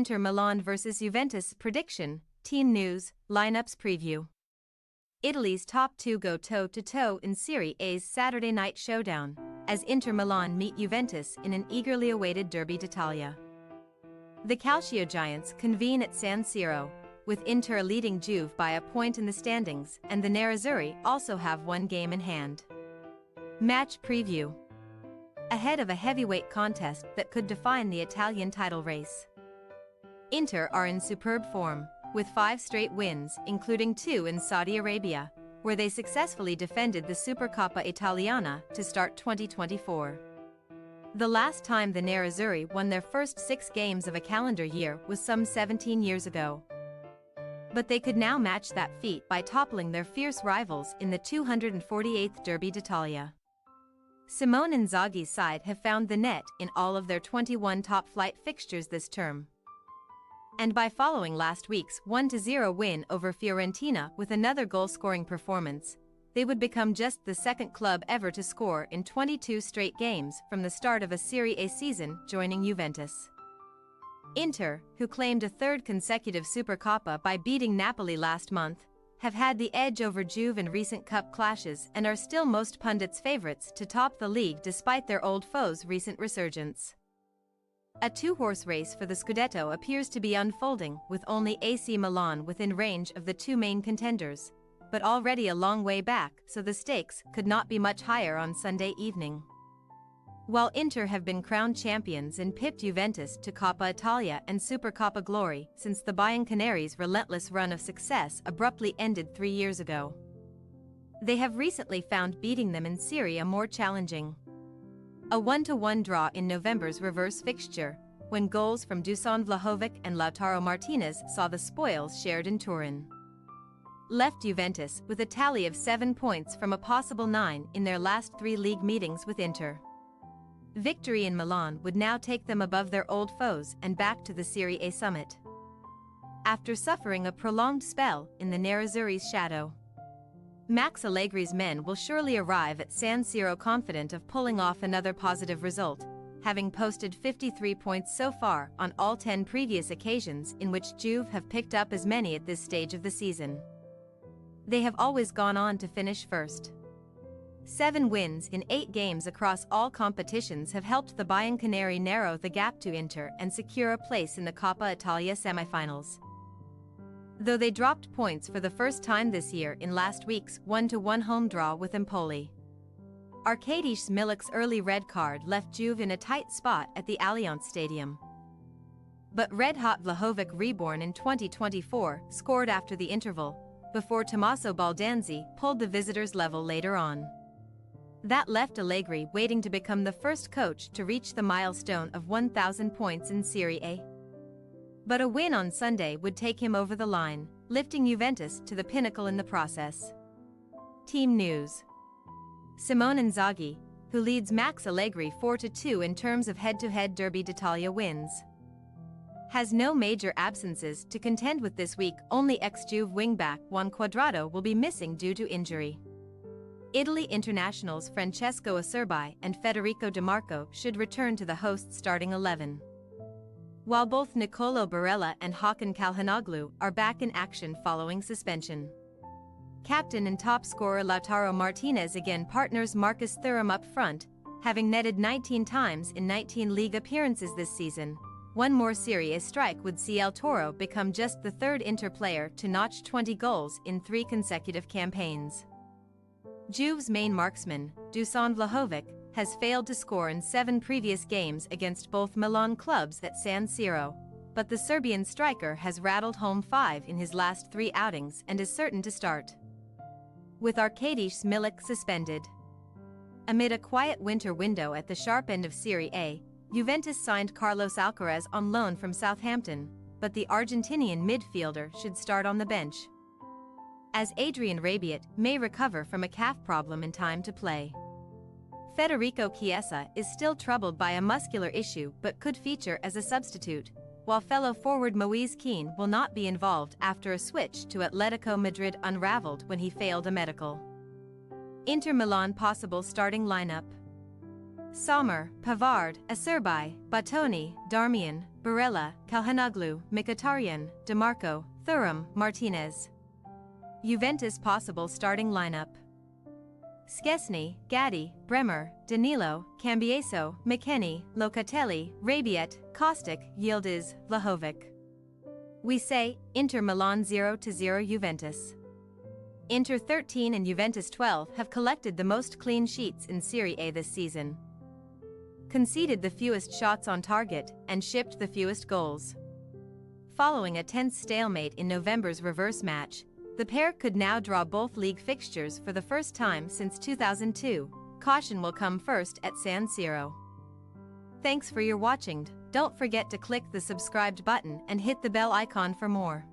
Inter Milan vs Juventus prediction, team news, lineups preview. Italy's top two go toe-to-toe in Serie A's Saturday night showdown, as Inter Milan meet Juventus in an eagerly awaited Derby d'Italia. The Calcio giants convene at San Siro, with Inter leading Juve by a point in the standings, and the Nerazzurri also have one game in hand. Match preview. Ahead of a heavyweight contest that could define the Italian title race. Inter are in superb form, with 5 straight wins, including 2 in Saudi Arabia, where they successfully defended the Supercoppa Italiana to start 2024. The last time the Nerazzurri won their first 6 games of a calendar year was some 17 years ago. But they could now match that feat by toppling their fierce rivals in the 248th Derby d'Italia. Simone Inzaghi's side have found the net in all of their 21 top-flight fixtures this term. And by following last week's 1-0 win over Fiorentina with another goal-scoring performance, they would become just the second club ever to score in 22 straight games from the start of a Serie A season, joining Juventus. Inter, who claimed a third consecutive Supercoppa by beating Napoli last month, have had the edge over Juve in recent cup clashes and are still most pundits' favorites to top the league despite their old foes' recent resurgence. A two-horse race for the Scudetto appears to be unfolding, with only AC Milan within range of the two main contenders, but already a long way back, so the stakes could not be much higher on Sunday evening. While Inter have been crowned champions and pipped Juventus to Coppa Italia and Supercoppa glory since the Biancanaries' relentless run of success abruptly ended 3 years ago, they have recently found beating them in Serie A more challenging. A 1-1 draw in November's reverse fixture, when goals from Dusan Vlahovic and Lautaro Martinez saw the spoils shared in Turin, left Juventus with a tally of 7 points from a possible 9 in their last 3 league meetings with Inter. Victory in Milan would now take them above their old foes and back to the Serie A summit, after suffering a prolonged spell in the Nerazzurri's shadow. Max Allegri's men will surely arrive at San Siro confident of pulling off another positive result, having posted 53 points so far on all 10 previous occasions in which Juve have picked up as many at this stage of the season. They have always gone on to finish first. 7 wins in 8 games across all competitions have helped the Bianconeri narrow the gap to Inter and secure a place in the Coppa Italia semifinals. Though they dropped points for the first time this year in last week's 1-1 home draw with Empoli. Arkadiusz Milik's early red card left Juve in a tight spot at the Allianz Stadium. But red-hot Vlahovic, reborn in 2024, scored after the interval, before Tommaso Baldanzi pulled the visitors level later on. That left Allegri waiting to become the first coach to reach the milestone of 1,000 points in Serie A. But a win on Sunday would take him over the line, lifting Juventus to the pinnacle in the process. Team news. Simone Inzaghi, who leads Max Allegri 4-2 in terms of head-to-head Derby d'Italia wins, has no major absences to contend with this week. Only ex-Juve wingback Juan Cuadrado will be missing due to injury. Italy internationals Francesco Acerbi and Federico Di Marco should return to the hosts' starting 11. While both Nicolo Barella and Hakan Calhanoglu are back in action following suspension. Captain and top scorer Lautaro Martinez again partners Marcus Thuram up front, having netted 19 times in 19 league appearances this season. One more Serie A strike would see El Toro become just the third Inter player to notch 20 goals in 3 consecutive campaigns. Juve's main marksman, Dusan Vlahovic, has failed to score in 7 previous games against both Milan clubs at San Siro, but the Serbian striker has rattled home 5 in his last 3 outings and is certain to start. With Arkadiusz Milik suspended. Amid a quiet winter window at the sharp end of Serie A, Juventus signed Carlos Alcaraz on loan from Southampton, but the Argentinian midfielder should start on the bench, as Adrian Rabiot may recover from a calf problem in time to play. Federico Chiesa is still troubled by a muscular issue but could feature as a substitute, while fellow forward Moise Kean will not be involved after a switch to Atletico Madrid unraveled when he failed a medical. Inter Milan possible starting lineup. Sommer, Pavard, Acerbi, Batoni, Darmian, Barella, Calhanoglu, Mkhitaryan, DeMarco, Thuram, Martinez. Juventus possible starting lineup: Szczesny, Gatti, Bremer, Danilo, Cambiaso, McKennie, Locatelli, Rabiot, Kostic, Yildiz, Vlahovic. We say, Inter Milan 0-0 Juventus. Inter 13 and Juventus 12 have collected the most clean sheets in Serie A this season, conceded the fewest shots on target, and shipped the fewest goals. Following a tense stalemate in November's reverse match, the pair could now draw both league fixtures for the first time since 2002. Caution will come first at San Siro. Thanks for your watching. Don't forget to click the subscribed button and hit the bell icon for more.